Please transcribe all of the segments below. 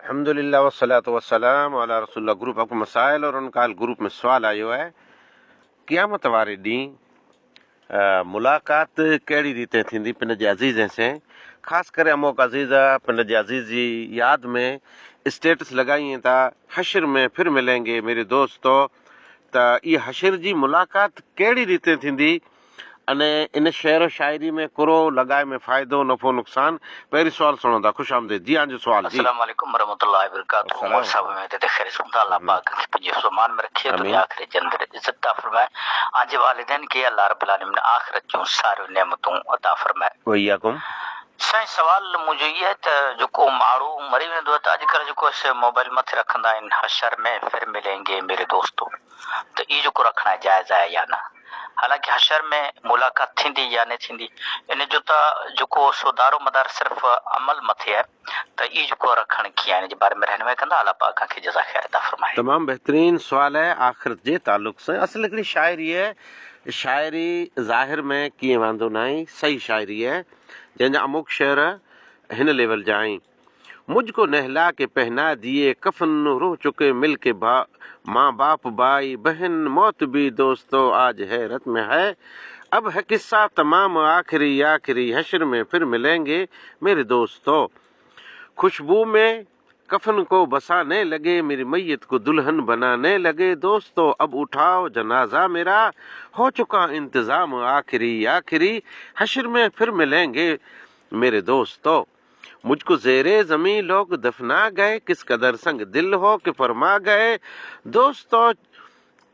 अल्हम्दुलिल्लाह वस्सलातु वस्सलाम अला रसूलुल्लाह। ग्रुप आपको मसाइल और उनका ग्रुप में सवाल आयो है, क़यामत वारे ॾींहुं मुलाक़ात कहिड़ी रीते थींदी पिन जे अज़ीज़ से, ख़ासि करे अमोक अज़ीज़ पिन जे अज़ीज़ जी यादि में स्टेटस लॻाइनि था, हशर में फिर मिलेंगे मेरे दोस्तो। त इहा हशर जी मुलाक़ात कहिड़ी रीते थींदी अने इन शेर शायरी में कुरो लगाए में फ़ाइदो नफ़ो नुक़सान। पहिरीं सवाल सुनो था। खुश आमदीद जी। आंजो सवाल जी। अस्सलाम वालेकुम वरहमतुल्लाहि वबरकातुहू। उमर साहब में ते खैर सुनता अल्लाह पाक पंहिंजे सुमान में रखे दुनिया आखिरत जे अंदर इज्जत अता फरमाए। आंजे वालिदैन के अल्लाह रब्बुल आलमीन आखिरत जूं सारियूं नेमतूं अता फरमाए। वइयाकुम। साईं सवाल मुंहिंजो इहो आहे त जेको माण्हू मरी वेंदो आहे त अॼुकल्ह जेको असां मोबाइल मथे रखंदा आहिनि, हशर में फिर मिलेंगे मेरे दोस्तों, त इहो जेको रखणु जाइज़ आहे या न? हालांकि हशर में मुलाक़ात थींदी या न थींदी, इन जो त जेको सुधारो मदार सिर्फ़ अमल मथे आहे, त इहो जेको रखणु कीअं आहे इन जे बारे में रहनुमाई कंदा। अल्लाह पाक खे जज़ा ख़ैर अता फरमाए। तमामु बहितरीन सवाल है आख़िरत जे ताल्लुक़ से। असल हिकिड़ी शाइरी है, शाइरी ज़ाहिर में कीअं वांदो न आहे, सही शाइरी है जंहिंजा अमुक शेर हिन लेवल जा आहिनि। मुझको नहला के पहना दिए कफन, रो चुके मिल के माँ बाप भाई बहन, मौत भी दोस्तों आज हैरत में है। अब है किस्सा तमाम आखिरी आखिरी, हशर में फिर मिलेंगे मेरे दोस्तों। खुशबू में कफन को बसाने लगे, मेरी मैयत को दुल्हन बनाने लगे। दोस्तों अब उठाओ जनाजा मेरा, हो चुका इंतजाम आखिरी आखिरी, हशर में फिर मिलेंगे मेरे दोस्तों। मुझको ज़ेरे ज़मीं लोग दफना गए, किस कदर संग दिल हो कि फरमा गए। दोस्तों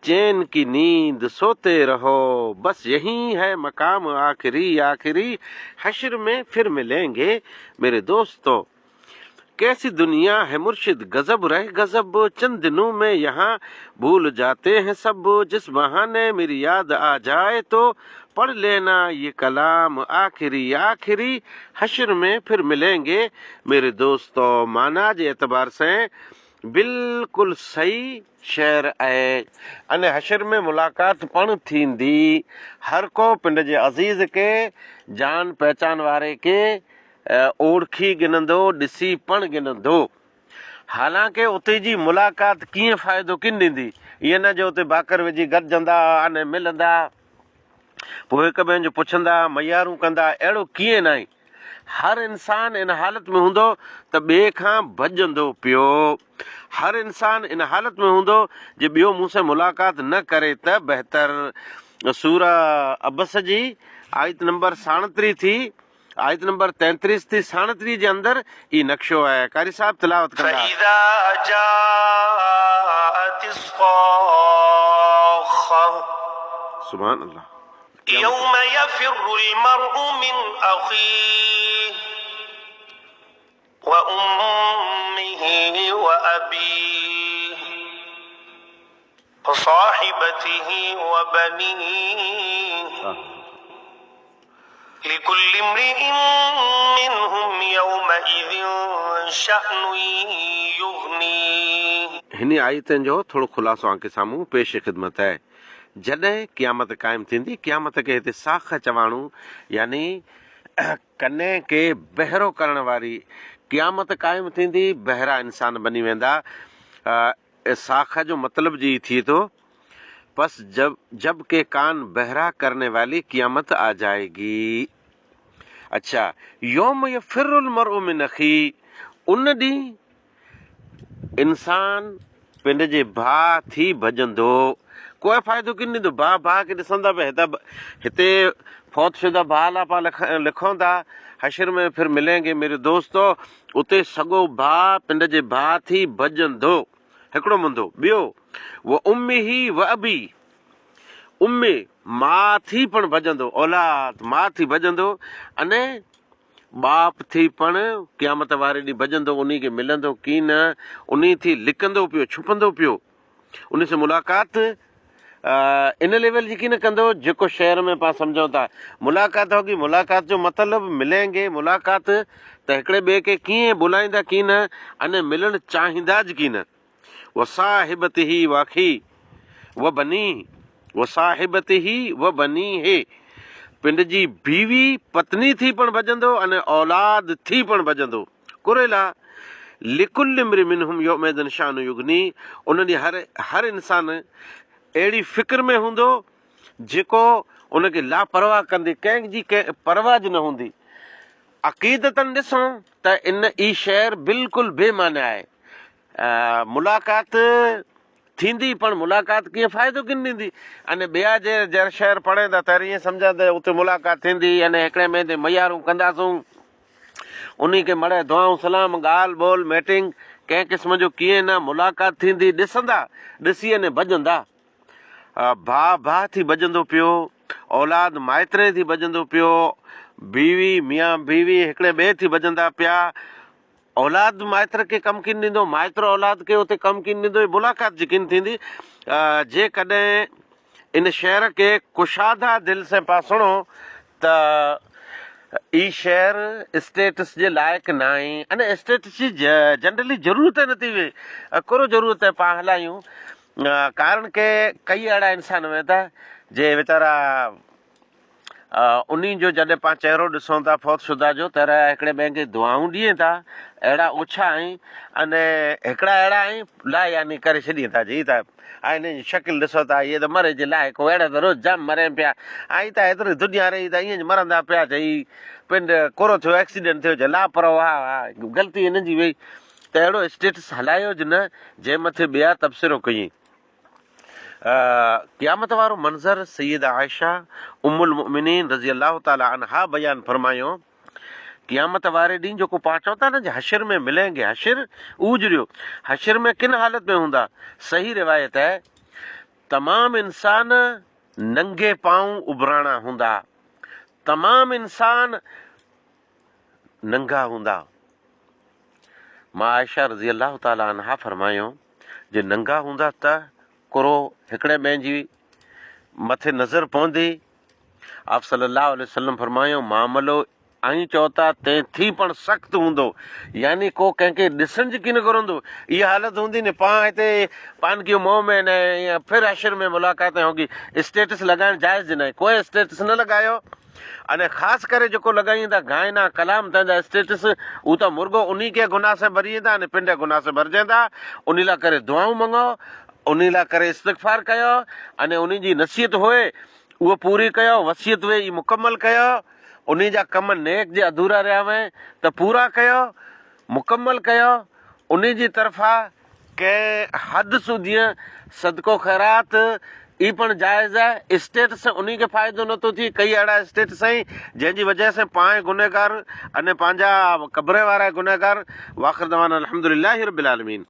चैन की नींद सोते रहो, बस यही है मकाम आखिरी आखिरी, हशर में फिर मिलेंगे मेरे दोस्तों। कैसी दुनिया है मुर्शिद गजब रहे गजब, चंद दिनों में यहाँ भूल जाते हैं सब। जिस बहाने मेरी याद आ जाए तो पढ़ लेना ये कलाम आखिरी आखिरी, हशर में फिर मिलेंगे मेरे दोस्तों। माना जे एतबार से बिल्कुल सही शेर आहे। अने हशर में मुलाक़ात पण थींदी, हर को पिंड जे अज़ीज़ के जान पहचान वारे के ओळखी गिनंदो, ॾिसी पण गिनंदो। हालांकि उते जी मुलाक़ात कीअं फ़ाइदो किन ॾींदी, ईअं न जो उते बाकर विझी गॾजंदा अने मिलंदा, पोइ हिक ॿिए जो पुछंदा, मयारूं कंदा, अहिड़ो कीअं न आहे। हर इंसान इन हालत में हूंदो त ॿिए खां भॼंदो पियो। हर इंसान इन हालत में हूंदो जे ॿियो मूंसे मुलाक़ात न करे त बहितर। सूरा अबस जी आयत नंबर 37 थी, आयत नंबर 33 थी 37 जे अंदर ई नक्शो आहे। कारी साहब तिलावत कंदा। सुभान अल्लाह। यौम यफिर्रुल मर्उ मिन अखीह व उम्मिही व अबीह व साहिबतिही व बनीह लिकुल्लि इम्रिइन मिनहुम यौमइज़िन शअनुन युग़नीह। हिन आयतनि जो थोरो ख़ुलासो आंखे साम्हूं पेश ख़िदमत आहे। जॾहिं क़यामत क़ाइमु थींदी, क़यामत खे हिते साख चवाणू यानी कने खे बहिरो करण वारी क़यामत क़ाइमु थींदी, बहिरा इंसान बनी वेंदा। साख जो मतिलब जी थिए थो बस जब के कान बहरा करने वाली क़यामत आ जाएगी। अच्छा, यौम यफिर्रुल मर्उ मिन अखीह, उन ॾींहुं इंसान पिंड जे भाउ थी भॼंदो। कोई फ़ाइदो किन ॾींदो। भाउ खे ॾिसंदा पिया, हिते फौत शुदा भाउ लाइ पाण लिखूं था हशर में फिर मिलेंगे मेरे दोस्तों, उते सॻो भाउ पिंड जे भाउ थी भॼंदो, हिकिड़ो मुंदो। ॿियो वो उम्मिही व अबी, उम्मे माउ थी पण भॼंदो, औलाद माउ थी भॼंदो, अने बाप थी पण क़यामत वारे ॾींहुं भॼंदो, उन्ही खे मिलंदो की न, उन्ही थी लिकंदो पियो, छुपंदो पियो, उन से मुलाक़ात इन लेवल जी की न कंदो जेको शहर में पाण सम्झूं था मुलाक़ात होगी। मुलाक़ात जो मतिलबु मिलेंगे मुलाक़ात, त हिकिड़े ॿिए खे कीअं बुलाईंदा की न, अने मिलणु चाहींदा ज की न। वो साहिबत ही वाखी व बनी, वो साहिबत ही व बनी हे, पिंड जी बीवी पत्नी थी पण भॼंदो अने औलाद थी पण भॼंदो। कुरेला लिकुल इम्रिन मिनहुम यौमइदिन शानु युगनी, उन ॾींहुं हर इंसान अहिड़ी फ़िक्र में हूंदो जेको उनखे लापरवाह कंदी, कंहिंजी कंहिं परवाह न हूंदी। अक़ीदतन ॾिसूं त ई शहर बिल्कुलु बेमाना आहे। मुलाक़ात थींदी, पण मुलाक़ात कीअं फ़ाइदो किन ॾींदी। अने ॿिया जहिड़ा शहर पढ़े था त ईअं सम्झा त उते मुलाक़ात थींदी, अने हिकिड़े में ते मयारूं कंदासूं, उन्ही खे मड़े दुआऊं सलाम ॻाल्हि ॿोल मीटिंग कंहिं क़िस्म जो कीअं न मुलाक़ात थींदी, ॾिसंदा, ॾिसी अने भॼंदा। भाउ भाउ थी भॼंदो पियो, औलाद माइत्रे थी भॼंदो पियो, बीवी मियां बीवी हिकिड़े ॿिए थी भॼंदा पिया। औलाद माइत्र खे कमु किन ॾींदो, माइत्र औलाद खे उते कमु किन ॾींदो, मुलाक़ात जी किन थींदी। जेकॾहिं इन शहर खे कुशादा दिलि सां पासणो त ई शहर स्टेटस जे लाइक़ु न आहे। अने स्टेटस जी जनरली ज़रूरत नथी वे, कोरो ज़रूरत आहे पाण हलायूं। कारण के कई अहिड़ा इंसान वेंदा जे वीचारा उन्ही जो जॾहिं पाण चहिरो ॾिसूं था फौतशुदा जो, त हिकिड़े ॿिए खे दुआऊं ॾियनि था, अहिड़ा ओछा आहिनि। अने हिकिड़ा अहिड़ा आहिनि ला यानी करे छॾीनि था, जी त हिन जी शकिल ॾिसो था, इहे त मरे जे लाइक़ु, अहिड़ा त रोज़ जाम मरनि पिया, ऐं त हेतिरी दुनिया रही त ईअं मरंदा पिया, चई पिंड कोरो थियो, एक्सीडेंट थियो, जे लापरवाह ग़लती हिन जी वई। त अहिड़ो स्टेटस हलायो ज न जंहिं मथे ॿिया तबसरो कयईं। क़यामत वारो मंज़र सैयदा आयशा उम्मुल मुमिनीन रज़ी अल्लाह ताला अन्हा बयान फरमायो। क़यामत वारे ॾींहुं जेको पाण चऊं था न जे हशर में मिलेंगे, हशर उजरियो, हशर में किन हालत में हूंदा। सही रिवायत है, तमाम इंसान नंगे पांव उबराणा हूंदा, तमाम इंसान नंगा हूंदा। मां आयशा रज़ी अल्लाह ताला अन्हा फरमायो जे नंगा हूंदा त कोरो हिकिड़े ॿिए जी मथे नज़र पवंदी। आप सल्लल्लाहु अलैहि वसल्लम फरमायो मामलो आई चओ था तंहिं थी पण सख़्तु हूंदो, यानी को कंहिंखे ॾिसण जी किन करंदो। इहा हालत हूंदी न पाण हिते पान की मोह में न या फिर अशर में मुलाक़ात होगी, स्टेटस लगाइण जाइज़ न आहे, कोई स्टेटस न लॻायो। अने ख़ासि करे जेको लॻाईंदा गाइना कलाम तव्हांजा स्टेटस, हू त मुर्गो उन्ही खे गुनाह सां भरी वेंदा अने पिंड गुनाह सां भरिजंदा। उन लाइ करे दुआऊं मंगो, उन लाइ करे इस्तिग़फ़ार कयो, अने उन जी नसीहत होए उहो पूरी कयो, वसियत वे ई मुकमल कयो। उन जा कम नेक जे अधूरा रहिया वए त पूरा कयो, मुकमल कयो। उन जी तरफ़ा कंहिं हद सुधीअ सदको ख़ैरात ई पण जाइज़ आहे। स्टेटस उन खे फ़ाइदो नथो थिए, कई अहिड़ा स्टेटस आहिनि जंहिंजी वजह सां पाण गुनहगार अने पंहिंजा कब्र वारा गुनहगार। वाख़िर दवाना अल्हम्दुलिल्लाहि रब्बिल आलमीन।